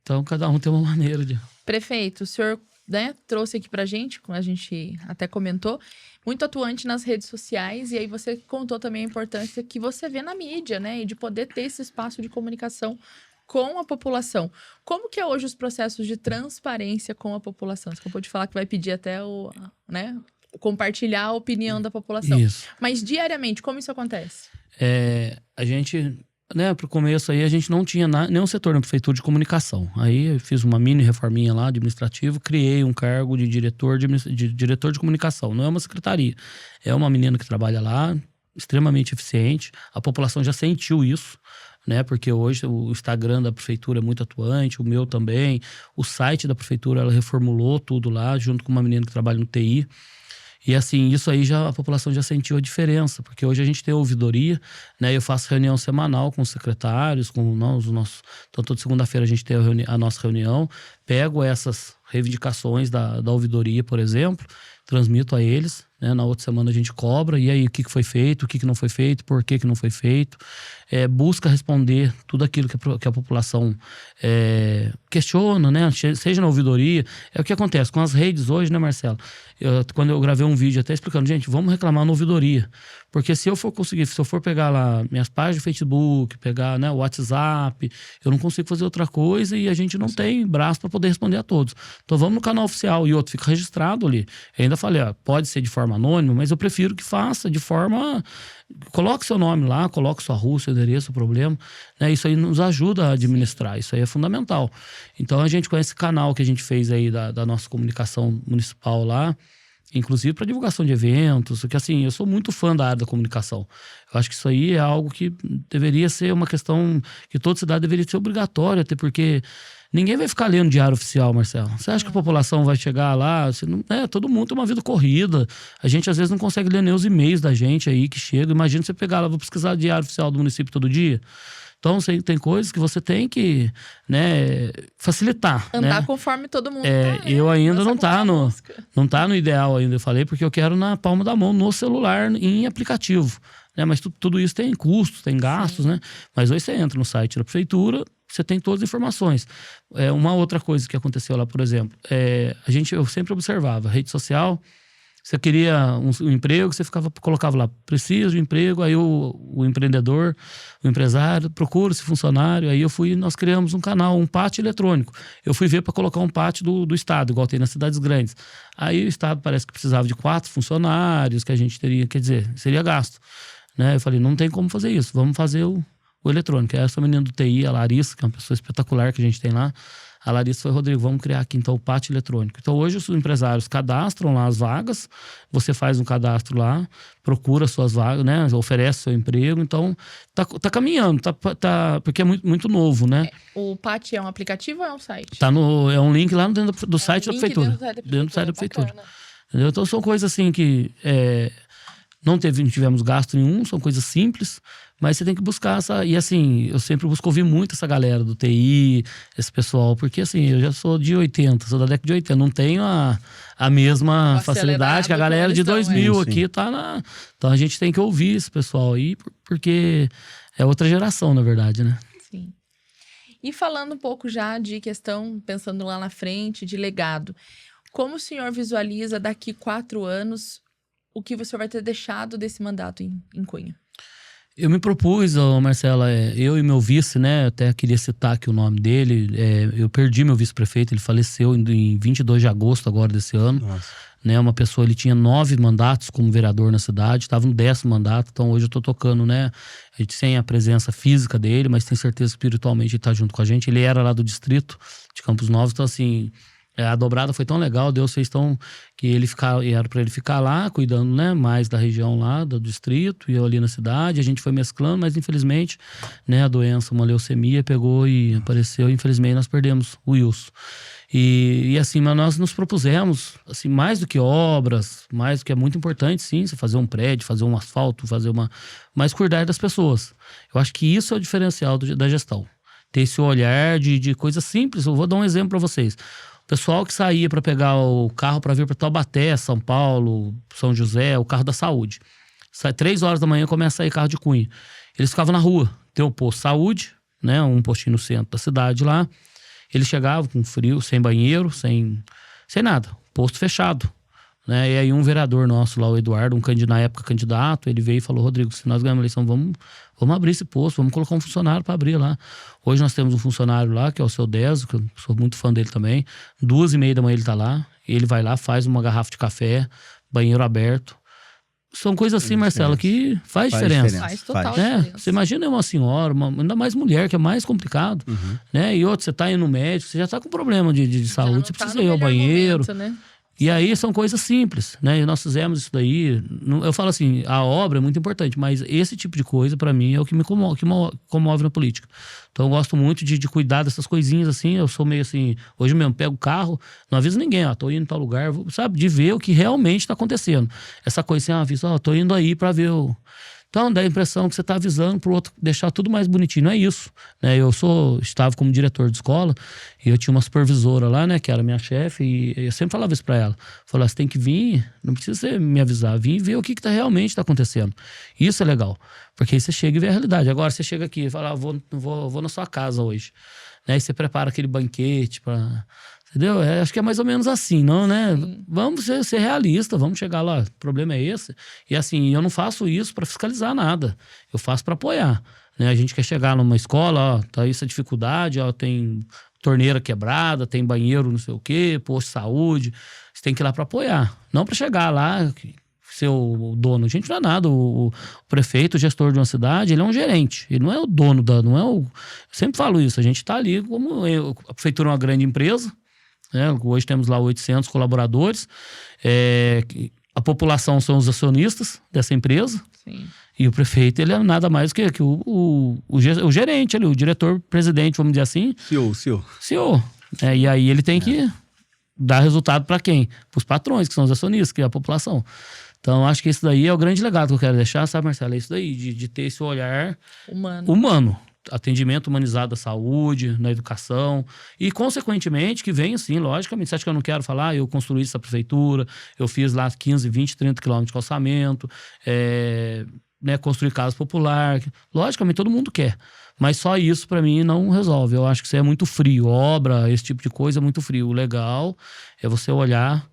Então, cada um tem uma maneira de... Prefeito, o senhor, né, trouxe aqui pra gente, como a gente até comentou, muito atuante nas redes sociais, e aí você contou também a importância que você vê na mídia, né? E de poder ter esse espaço de comunicação com a população. Como que é hoje os processos de transparência com a população? Você acabou de falar que vai pedir até compartilhar a opinião da população. Isso. Mas diariamente, como isso acontece? A gente, né, pro começo aí, a gente não tinha nenhum setor na prefeitura de comunicação. Aí eu fiz uma mini reforminha lá, administrativo, criei um cargo de diretor de comunicação. Não é uma secretaria, é uma menina que trabalha lá, extremamente eficiente. A população já sentiu isso. né? Porque hoje o Instagram da prefeitura é muito atuante, o meu também. O site da prefeitura, ela reformulou tudo lá, junto com uma menina que trabalha no TI. E assim, isso aí a população já sentiu a diferença, porque hoje a gente tem a ouvidoria, né? Eu faço reunião semanal com os secretários, com os nossos. Então, toda segunda-feira a gente tem a nossa reunião, pego essas reivindicações da ouvidoria, por exemplo, transmito a eles, né? Na outra semana a gente cobra, e aí o que foi feito, o que não foi feito, por que não foi feito. Busca responder tudo aquilo que a população questiona, né? Seja na ouvidoria. É o que acontece com as redes hoje, né, Marcelo? Quando eu gravei um vídeo até explicando, gente, vamos reclamar na ouvidoria. Porque se eu for pegar lá minhas páginas de Facebook, pegar, né, o WhatsApp, eu não consigo fazer outra coisa e a gente não tem braço para poder responder a todos. Então vamos no canal oficial e outro fica registrado ali. Eu ainda falei, pode ser de forma anônima, mas eu prefiro que faça de forma... Coloque seu nome lá, coloque sua rua, seu endereço, o problema. Né? Isso aí nos ajuda a administrar, isso aí é fundamental. Então a gente com esse canal que a gente fez aí da nossa comunicação municipal lá, inclusive para divulgação de eventos, porque assim, eu sou muito fã da área da comunicação. Eu acho que isso aí é algo que deveria ser uma questão que toda cidade deveria ser obrigatória, até porque ninguém vai ficar lendo diário oficial, Marcelo. Você acha que a população vai chegar lá? Todo mundo tem uma vida corrida. A gente às vezes não consegue ler nem os e-mails da gente aí que chega. Imagina você pegar lá, vou pesquisar diário oficial do município todo dia. Então, tem coisas que você tem que, facilitar. Andar conforme todo mundo eu ainda não tá no ideal ainda, eu falei, porque eu quero na palma da mão, no celular, em aplicativo. Né? Mas tudo isso tem custos, tem gastos, né? Mas hoje você entra no site da prefeitura, você tem todas as informações. Uma outra coisa que aconteceu lá, por exemplo, eu sempre observava, rede social... Você queria um emprego, você colocava lá, preciso de emprego, aí o empreendedor, o empresário, procura esse funcionário, aí nós criamos um canal, um pátio eletrônico. Eu fui ver para colocar um pátio do Estado, igual tem nas cidades grandes. Aí o Estado parece que precisava de 4 funcionários, que a gente teria, quer dizer, seria gasto. Né? Eu falei, não tem como fazer isso, vamos fazer o eletrônico. Essa menina do TI, a Larissa, que é uma pessoa espetacular que a gente tem lá, a Larissa foi, Rodrigo, vamos criar aqui então o pátio eletrônico. Então hoje os empresários cadastram lá as vagas, você faz um cadastro lá, procura suas vagas, né? Oferece seu emprego, então tá caminhando, porque é muito, muito novo, né? O pátio é um aplicativo ou é um site? É um link lá dentro do site da prefeitura. Dentro do site da prefeitura. Entendeu? Então são coisas assim que não tivemos gasto nenhum, são coisas simples, mas você tem que buscar e assim, eu sempre busco ouvir muito essa galera do TI, esse pessoal, porque assim, eu já sou de 80, sou da década de 80, não tenho a mesma facilidade que a galera de 2000 aqui tá Então a gente tem que ouvir esse pessoal aí, porque é outra geração, na verdade, né? Sim. E falando um pouco já de questão, pensando lá na frente, de legado, como o senhor visualiza daqui 4 anos o que você vai ter deixado desse mandato em Cunha? Eu me propus, Marcela, eu e meu vice, né, até queria citar aqui o nome dele, eu perdi meu vice-prefeito, ele faleceu em 22 de agosto agora desse ano. Nossa. Né, uma pessoa, ele tinha 9 mandatos como vereador na cidade, estava no 10º mandato, então hoje eu tô tocando, né, a gente sem a presença física dele, mas tem certeza que espiritualmente ele tá junto com a gente. Ele era lá do distrito de Campos Novos, então assim... a dobrada foi tão legal, Deus fez tão que era para ele ficar lá, cuidando, né, mais da região lá, do distrito, e eu ali na cidade, a gente foi mesclando, mas infelizmente, né, a doença, uma leucemia, pegou e apareceu, e infelizmente nós perdemos o Wilson. E assim, mas nós nos propusemos, assim, mais do que obras, mais do que é muito importante, sim, você fazer um prédio, fazer um asfalto, mas cuidar das pessoas. Eu acho que isso é o diferencial da gestão. Ter esse olhar de coisas simples. Eu vou dar um exemplo para vocês. O pessoal que saía para pegar o carro para vir para Taubaté, São Paulo, São José, o carro da saúde. Sai 3 horas da manhã, começa a sair carro de Cunha. Eles ficavam na rua. Tem o posto saúde, né? Um postinho no centro da cidade lá. Eles chegavam com frio, sem banheiro, sem nada. Posto fechado. Né? E aí um vereador nosso lá, o Eduardo, na época candidato, ele veio e falou, Rodrigo, se nós ganhamos a eleição, vamos abrir esse posto, vamos colocar um funcionário para abrir lá. Hoje nós temos um funcionário lá, que é o seu Deso, que eu sou muito fã dele também. 2h30 da manhã ele tá lá, ele vai lá, faz uma garrafa de café, banheiro aberto. São coisas assim, Marcelo, que faz diferença. Faz total diferença. Você imagina uma senhora, ainda mais mulher, que é mais complicado. Né? E outro, você tá indo no médico, você já tá com problema de saúde, você precisa ir ao banheiro. Momento, né? E aí são coisas simples, né? E nós fizemos isso daí. Eu falo assim, a obra é muito importante, mas esse tipo de coisa, para mim, é o que me comove na política. Então eu gosto muito de cuidar dessas coisinhas, assim. Eu sou meio assim, hoje mesmo, pego o carro, não aviso ninguém, tô indo em tal lugar, sabe? De ver o que realmente tá acontecendo. Essa coisa assim, aviso, tô indo aí para ver o... Então, dá a impressão que você está avisando para o outro deixar tudo mais bonitinho. Não é isso, né? Estava como diretor de escola e eu tinha uma supervisora lá, né? Que era minha chefe, e eu sempre falava isso para ela. Falava, você tem que vir, não precisa você me avisar, vir e ver o que realmente está acontecendo. Isso é legal, porque aí você chega e vê a realidade. Agora você chega aqui e fala, vou na sua casa hoje. Né? E você prepara aquele banquete para... Entendeu? Acho que é mais ou menos assim, não, né? Sim. Vamos ser realistas, vamos chegar lá. O problema é esse. E assim, eu não faço isso para fiscalizar nada. Eu faço para apoiar. Né? A gente quer chegar numa escola, tá essa dificuldade, tem torneira quebrada, tem banheiro não sei o quê, posto de saúde. Você tem que ir lá para apoiar. Não para chegar lá, ser o dono. A gente não é nada. O prefeito, o gestor de uma cidade, ele é um gerente. Ele não é o dono não é o... Eu sempre falo isso. A gente tá ali como... A prefeitura é uma grande empresa. Hoje temos lá 800 colaboradores. A população são os acionistas dessa empresa. Sim. E o prefeito, ele é nada mais que o gerente ali, o diretor-presidente, vamos dizer assim. CEO. E aí ele tem que dar resultado para quem? Para os patrões, que são os acionistas, que é a população. Então, acho que isso daí é o grande legado que eu quero deixar, sabe, Marcelo? É isso daí, de ter esse olhar humano. Atendimento humanizado da saúde, na educação e, consequentemente, que vem assim, logicamente. Você acha que eu não quero falar? Eu construí essa prefeitura, eu fiz lá 15, 20, 30 quilômetros de calçamento, construir casa popular. Logicamente, todo mundo quer. Mas só isso, para mim, não resolve. Eu acho que isso é muito frio. Obra, esse tipo de coisa é muito frio. O legal é você olhar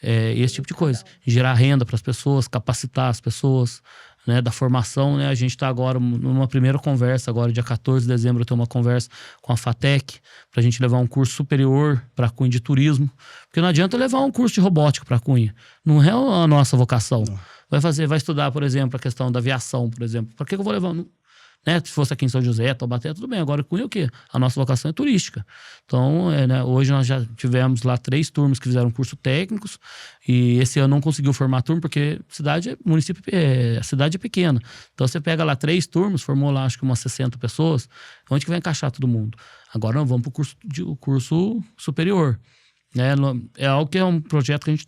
esse tipo de coisa. Gerar renda para as pessoas, capacitar as pessoas... Né, da formação, né? A gente está agora numa primeira conversa, agora dia 14 de dezembro eu tenho uma conversa com a FATEC para a gente levar um curso superior para Cunha de turismo, porque não adianta levar um curso de robótica para Cunha, não é a nossa vocação. Vai estudar, por exemplo, a questão da aviação, por exemplo. Para que eu vou levar... Né? Se fosse aqui em São José, Taubaté, tudo bem. Agora, Cunha, o quê? A nossa vocação é turística. Então, hoje nós já tivemos lá 3 turmas que fizeram curso técnicos e esse ano não conseguiu formar turma porque a cidade é pequena. Então, você pega lá 3 turmas, formou lá acho que umas 60 pessoas, onde que vai encaixar todo mundo? Agora nós vamos para o curso superior. Né? É algo que é um projeto que a gente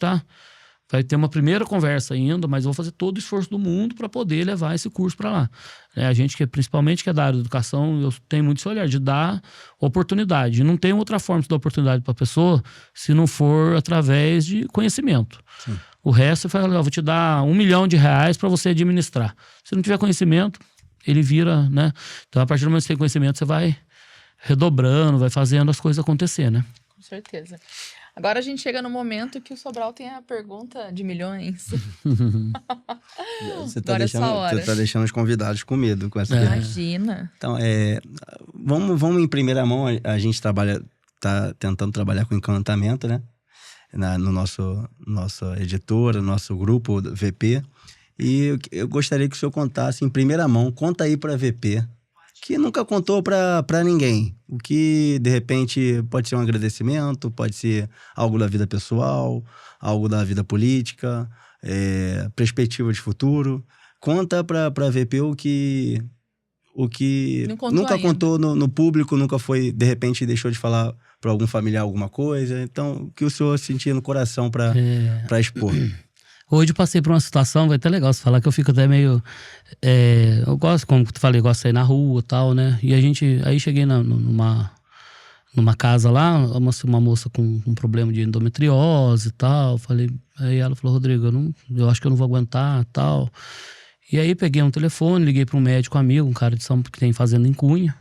vai ter uma primeira conversa ainda, mas eu vou fazer todo o esforço do mundo para poder levar esse curso para lá. A gente, principalmente que é da área da educação, eu tenho muito esse olhar de dar oportunidade. E não tem outra forma de dar oportunidade para a pessoa se não for através de conhecimento. Sim. O resto, eu falo, eu vou te dar R$1 milhão para você administrar. Se não tiver conhecimento, ele vira, né? Então, a partir do momento que você tem conhecimento, você vai redobrando, vai fazendo as coisas acontecer, né? Com certeza. Agora a gente chega no momento que o Sobral tem a pergunta de milhões. Você tá deixando os convidados com medo com essa pergunta. Imagina. Então, vamos em primeira mão. A gente tá tentando trabalhar com encantamento, né? No nossa editora, nosso grupo VP. E eu gostaria que o senhor contasse em primeira mão. Conta aí para a VP, que nunca contou para ninguém. O que, de repente, pode ser um agradecimento, pode ser algo da vida pessoal, algo da vida política, perspectiva de futuro. Conta para a VP o que nunca contou no público, nunca foi, de repente, deixou de falar para algum familiar alguma coisa. Então, o que o senhor sentia no coração para expor? Hoje eu passei por uma situação, vai até legal você falar, que eu fico até meio... eu gosto, como tu falei, eu gosto de sair na rua e tal, né? E aí cheguei numa casa lá, uma moça com um problema de endometriose e tal. Aí ela falou, Rodrigo, eu acho que eu não vou aguentar e tal. E aí peguei um telefone, liguei para um médico amigo, um cara de São Paulo que tem fazenda em Cunha.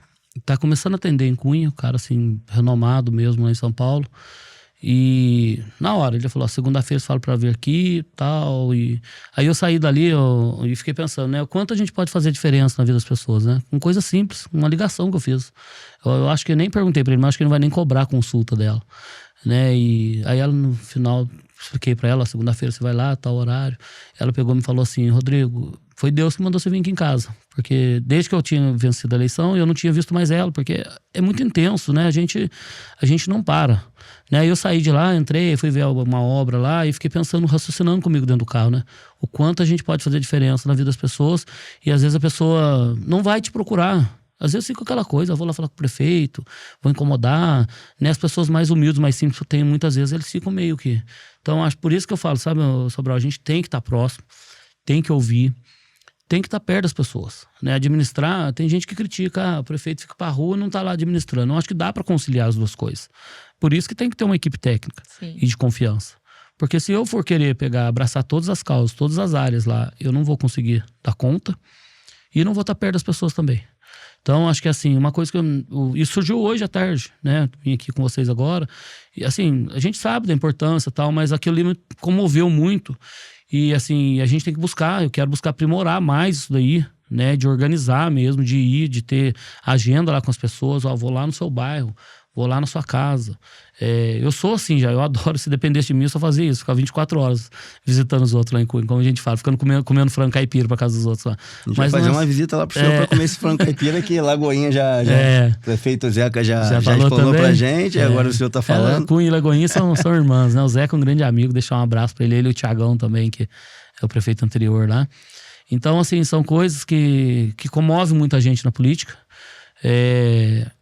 Tá começando a atender em Cunha, um cara assim, renomado mesmo lá em São Paulo. E na hora, ele falou, segunda-feira você fala pra vir aqui e tal. E aí eu saí dali e fiquei pensando, né? O quanto a gente pode fazer diferença na vida das pessoas, né? Com coisa simples, uma ligação que eu fiz. Eu acho que eu nem perguntei pra ele, mas acho que ele não vai nem cobrar a consulta dela. Né? E aí ela no final expliquei pra ela, segunda-feira você vai lá, tal horário. Ela pegou e me falou assim, Rodrigo, foi Deus que mandou você vir aqui em casa. Porque desde que eu tinha vencido a eleição, eu não tinha visto mais ela, porque é muito intenso, né? A gente não para. Né? Eu saí de lá, entrei, fui ver uma obra lá e fiquei pensando, raciocinando comigo dentro do carro, né? O quanto a gente pode fazer diferença na vida das pessoas e às vezes a pessoa não vai te procurar. Às vezes fica aquela coisa, eu vou lá falar com o prefeito, vou incomodar, né? As pessoas mais humildes, mais simples que eu tenho, muitas vezes eles ficam meio que... Então, acho por isso que eu falo, sabe, Sobral, a gente tem que estar próximo, tem que ouvir, tem que estar perto das pessoas, né? Administrar, tem gente que critica, o prefeito fica pra rua e não tá lá administrando. Eu acho que dá para conciliar as duas coisas. Por isso que tem que ter uma equipe técnica e de confiança. Porque se eu for querer abraçar todas as causas, todas as áreas lá, eu não vou conseguir dar conta e não vou estar perto das pessoas também. Então, acho que assim, uma coisa que isso surgiu hoje à tarde, né? Vim aqui com vocês agora. E assim, a gente sabe da importância e tal, mas aquilo ali me comoveu muito. E assim, a gente tem que buscar, eu quero buscar aprimorar mais isso daí, né? De organizar mesmo, de ir, de ter agenda lá com as pessoas. Ó, vou lá no seu bairro, vou lá na sua casa. Eu sou assim já, eu adoro, se dependesse de mim, eu só fazia isso, ficava 24 horas visitando os outros lá em Cunha, como a gente fala, ficando comendo frango caipira pra casa dos outros lá. A gente vai fazer uma visita lá pro senhor pra comer esse frango caipira que Lagoinha o prefeito Zeca já explanou pra gente, e agora o senhor tá falando. Cunha e Lagoinha são irmãs, né? O Zeca é um grande amigo, deixar um abraço pra ele e o Tiagão também, que é o prefeito anterior lá. Então, assim, são coisas que comovem muita gente na política.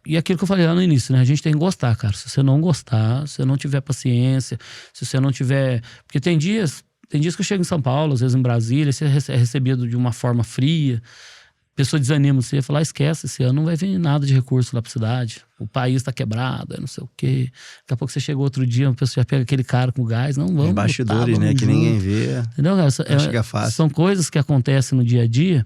E aquilo que eu falei lá no início, né? A gente tem que gostar, cara. Se você não gostar, se você não tiver paciência, se você não tiver... Porque tem dias que eu chego em São Paulo, às vezes em Brasília, você é recebido de uma forma fria, a pessoa desanima, você fala, esquece, esse ano não vai vir nada de recurso lá pra cidade, o país tá quebrado, não sei o quê. Daqui a pouco você chega outro dia, a pessoa já pega aquele cara com gás, não, vamos bastidores, lutar, né? Que ninguém vê. Entendeu, cara? Chega fácil. São coisas que acontecem no dia a dia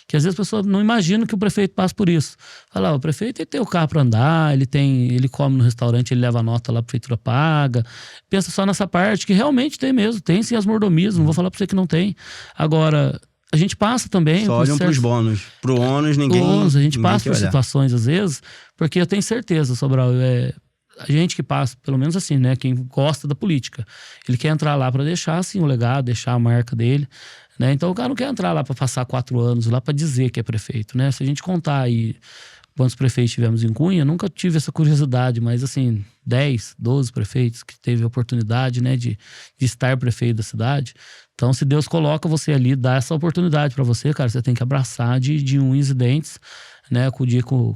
que às vezes a pessoa não imagina que o prefeito passa por isso. Fala, o prefeito ele tem o carro para andar, ele come no restaurante, ele leva a nota lá, a prefeitura paga. Pensa só nessa parte que realmente tem mesmo, tem sim as mordomias, não vou falar para você que não tem. Agora, a gente passa também... Só olham pros bônus. Pro ônus, ninguém... A gente passa por situações às vezes, porque eu tenho certeza, Sobral, a gente que passa, pelo menos assim, né, quem gosta da política, ele quer entrar lá para deixar assim o legado, deixar a marca dele, né? Então o cara não quer entrar lá para passar 4 anos lá para dizer que é prefeito, né? Se a gente contar aí quantos prefeitos tivemos em Cunha, nunca tive essa curiosidade, mas assim, 10, 12 prefeitos que teve a oportunidade, né, de estar prefeito da cidade. Então, se Deus coloca você ali, dá essa oportunidade para você, cara, você tem que abraçar de unhas e dentes, né?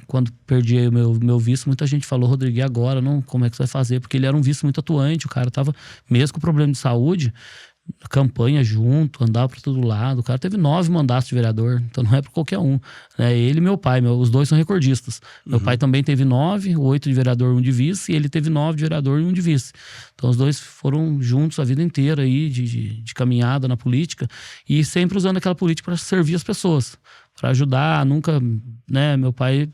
Quando perdi meu vice, muita gente falou, Rodrigo, e agora? Não, como é que você vai fazer? Porque ele era um vice muito atuante, o cara tava, mesmo com problema de saúde, campanha junto, andava para todo lado. O cara teve 9 mandatos de vereador, então não é para qualquer um, né? Ele e meu pai, os dois são recordistas. Meu pai também teve 9, 8 de vereador, 1 de vice, e ele teve 9 de vereador e 1 de vice. Então os dois foram juntos a vida inteira aí, de caminhada na política, e sempre usando aquela política para servir as pessoas, para ajudar. Nunca, né, meu pai,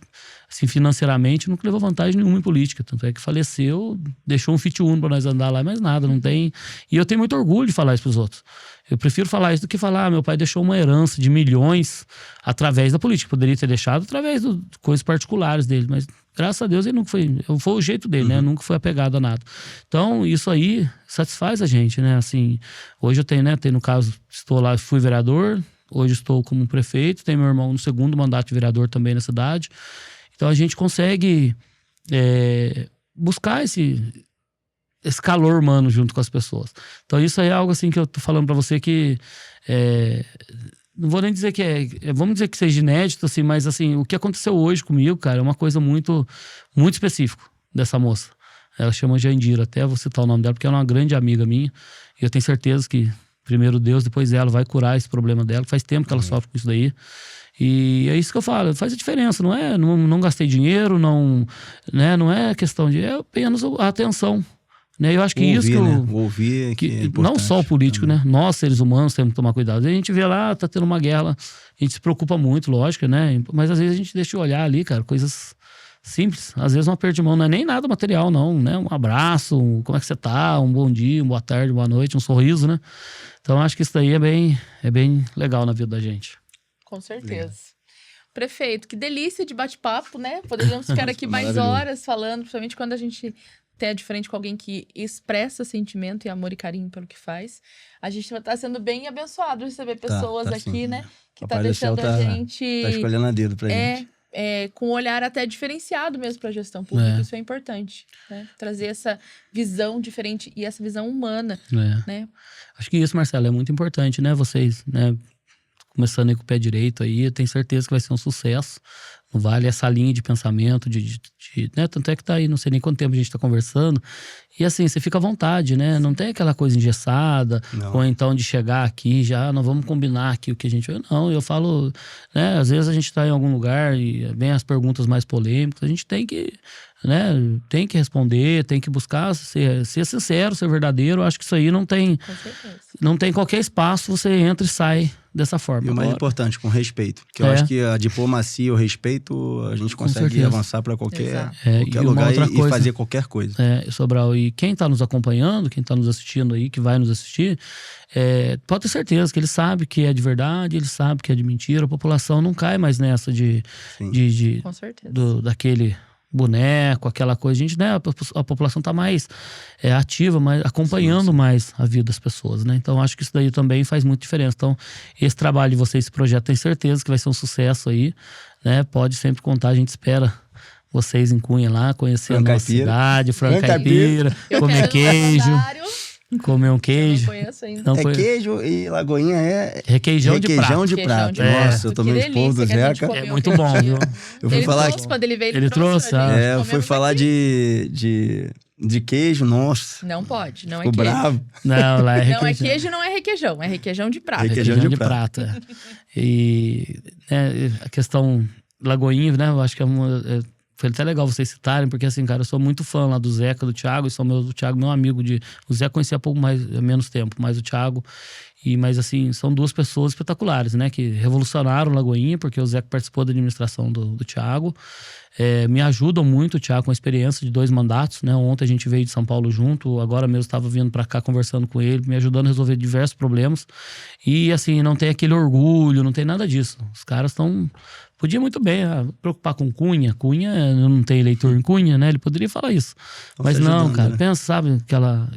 assim, financeiramente, nunca levou vantagem nenhuma em política. Tanto é que faleceu, deixou um Fit Uno para nós andar lá, mas nada, não tem. E eu tenho muito orgulho de falar isso pros outros. Eu prefiro falar isso do que falar, meu pai deixou uma herança de milhões através da política. Poderia ter deixado através de coisas particulares dele, mas graças a Deus ele nunca foi o jeito dele, né? Nunca foi apegado a nada. Então, isso aí satisfaz a gente, né? Assim, hoje eu tenho, né? No caso, estou lá, fui vereador, hoje estou como prefeito, tem meu irmão no 2º mandato de vereador também na cidade. Então a gente consegue buscar esse calor humano junto com as pessoas. Então isso aí é algo assim que eu tô falando pra você que não vou nem dizer que vamos dizer que seja inédito, assim, mas assim, o que aconteceu hoje comigo, cara, é uma coisa muito, muito específica dessa moça. Ela chama Jandira, até vou citar o nome dela, porque ela é uma grande amiga minha, e eu tenho certeza que primeiro Deus, depois ela vai curar esse problema dela, faz tempo que ela sofre com isso daí. E é isso que eu falo, faz a diferença, não gastei dinheiro, não é questão de, é apenas a atenção, né? Eu acho que isso que ouvir que é não só o político, também, né? Nós, seres humanos, temos que tomar cuidado. A gente vê lá, tá tendo uma guerra, a gente se preocupa muito, lógico, né? Mas às vezes a gente deixa de olhar ali, cara, coisas simples. Às vezes um aperto de mão não é nem nada material, não, né? Um abraço, como é que você tá, um bom dia, uma boa tarde, boa noite, um sorriso, né? Então acho que isso daí é bem legal na vida da gente. Com certeza. Prefeito, que delícia de bate-papo, né? Poderíamos ficar aqui mais horas falando, principalmente quando a gente ter de frente com alguém que expressa sentimento e amor e carinho pelo que faz. A gente tá sendo bem abençoado de receber pessoas tá aqui, sim. né? Que tá Papai do céu deixando a gente... Tá escolhendo a dedo pra gente. com um olhar até diferenciado mesmo para a gestão pública. É. Isso é importante, né? Trazer essa visão diferente e essa visão humana, né? Acho que isso, Marcelo, é muito importante, né? Vocês, né? Começando aí com o pé direito aí, eu tenho certeza que vai ser um sucesso. Não vale essa linha de pensamento, né? Tanto é que tá aí, não sei nem quanto tempo a gente tá conversando. E assim, você fica à vontade, né? Não tem aquela coisa engessada, Não. ou então de chegar aqui já, não vamos combinar aqui o que a gente... Não, eu falo, né? Às vezes a gente tá em algum lugar e vem as perguntas mais polêmicas, a gente tem que, né? Tem que responder, tem que buscar ser sincero, ser verdadeiro. Eu acho que isso aí não tem... Com certeza. Não tem qualquer espaço, você entra e sai dessa forma. E o mais Agora, importante, com respeito. Porque eu acho que a diplomacia, o respeito, a gente consegue certeza. avançar para qualquer e uma lugar outra e coisa, fazer qualquer coisa. Sobral, e quem tá nos acompanhando, quem tá nos assistindo aí, que vai nos assistir, pode ter certeza que ele sabe que é de verdade, ele sabe que é de mentira. A população não cai mais nessa Com certeza. daquele boneco, aquela coisa. A gente, né, a população tá mais ativa, mais acompanhando mais a vida das pessoas, né? Então, acho que isso daí também faz muita diferença. Então, esse trabalho de vocês, esse projeto, tenho certeza que vai ser um sucesso aí, né? Pode sempre contar, a gente espera vocês em Cunha lá, conhecer a nossa cidade, frango caipira, comer queijo. Comer um queijo. Eu não conheço ainda. Queijo e Lagoinha requeijão de prato. Nossa, eu tomei os povos do Zeca. É muito bom, viu? Eu fui falar trouxe, quando ele veio, ele trouxe. eu fui falar de queijo, nossa. Não pode, não é Ficou queijo. bravo. Não, lá é requeijão. Não é queijo, não é requeijão. É requeijão de prato. Requeijão de prato. E a questão Lagoinha, né? Eu acho que foi até legal vocês citarem, porque assim, cara, eu sou muito fã lá do Zeca, do Thiago, e o Thiago, meu amigo o Zeca conhecia há menos tempo, mas o Thiago, mas assim, são duas pessoas espetaculares, né, que revolucionaram Lagoinha, porque o Zeca participou da administração do Thiago, me ajudam muito o Thiago com a experiência de 2 mandatos, né, ontem a gente veio de São Paulo junto, agora mesmo estava vindo para cá conversando com ele, me ajudando a resolver diversos problemas, e assim, não tem aquele orgulho, não tem nada disso, os caras estão... Podia muito bem preocupar com Cunha. Cunha não tem eleitor em Cunha, né? Ele poderia falar isso. Mas não, cara. Né? Pensa, sabe?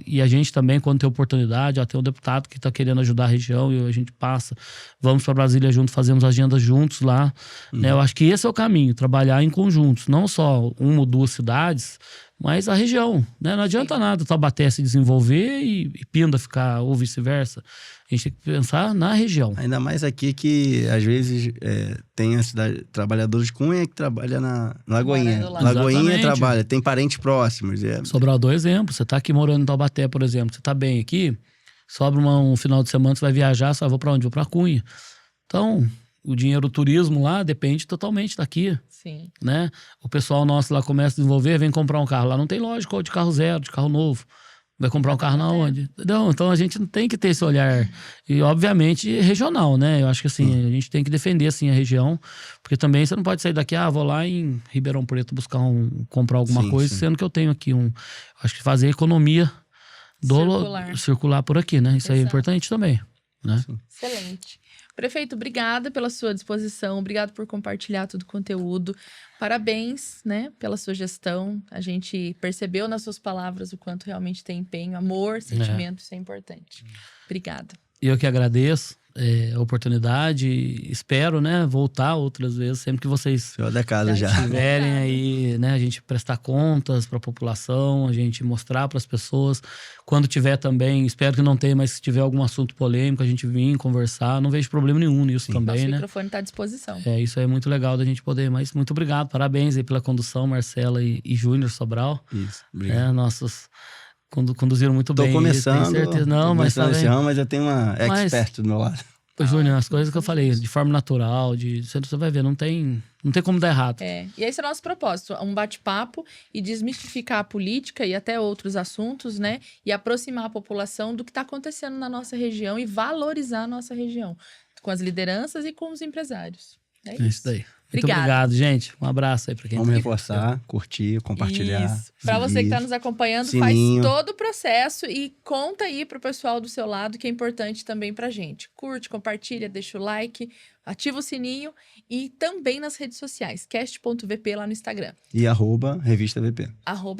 E a gente também, quando tem oportunidade, tem um deputado que tá querendo ajudar a região e a gente passa. Vamos para Brasília junto, fazemos agendas juntos lá. Né? Eu acho que esse é o caminho. Trabalhar em conjuntos. Não só 1 ou 2 cidades, mas a região. Né? Não adianta nada Taubaté se desenvolver e Pinda ficar, ou vice-versa. A gente tem que pensar na região. Ainda mais aqui que, às vezes, tem a cidade, trabalhadores de Cunha que trabalha na Lagoinha. Lagoinha trabalha, tem parentes próximos. Sobrar 2 exemplos. Você tá aqui morando em Taubaté, por exemplo. Você tá bem aqui, sobra um final de semana, você vai viajar, você vai pra onde? Vou pra Cunha. Então, o dinheiro do turismo lá depende totalmente daqui. Sim. Né? O pessoal nosso lá começa a desenvolver, vem comprar um carro. Lá não tem lógica de carro zero, de carro novo. Vai comprar um carro na onde? Não, então a gente não tem que ter esse olhar. E, obviamente, regional, né? Eu acho que, assim, a gente tem que defender, assim, a região. Porque também você não pode sair daqui, vou lá em Ribeirão Preto comprar alguma coisa, sendo que eu tenho aqui acho que fazer a economia circular por aqui, né? Isso aí é importante também, né? Excelente. Prefeito, obrigada pela sua disposição, obrigado por compartilhar todo o conteúdo. Parabéns, né, pela sua gestão. A gente percebeu nas suas palavras o quanto realmente tem empenho, amor, sentimento, isso é importante. Obrigada. Eu que agradeço a oportunidade, espero, né, voltar outras vezes, sempre que vocês estiverem aí, né, a gente prestar contas para a população, a gente mostrar para as pessoas. Quando tiver também, espero que não tenha, mas se tiver algum assunto polêmico, a gente vir conversar, não vejo problema nenhum nisso também, Nosso né? O microfone está à disposição. Isso é muito legal da gente poder, mas muito obrigado, parabéns aí pela condução, Marcela e Júnior Sobral. Isso, obrigado. Nossos... Conduziram muito bem. Tô começando. Tenho certeza. Não, mas tá bem. Mas eu tenho uma expert do meu lado. Júnior, as coisas que eu falei, de forma natural, você vai ver, não tem como dar errado. E esse é o nosso propósito, um bate-papo e desmistificar a política e até outros assuntos, né? E aproximar a população do que está acontecendo na nossa região e valorizar a nossa região, com as lideranças e com os empresários. É É isso daí. Muito Obrigada. obrigado, gente. Um abraço aí pra quem Vamos tá reforçar, curtir, compartilhar. Isso. Pra você que tá nos acompanhando, Sininho. faz todo o processo e conta aí pro pessoal do seu lado, que é importante também pra gente. Curte, compartilha, deixa o like, ativa o sininho e também nas redes sociais, cast.vp lá no Instagram, E @revista VP.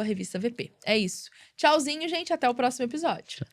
@revista VP. É isso. Tchauzinho, gente, até o próximo episódio.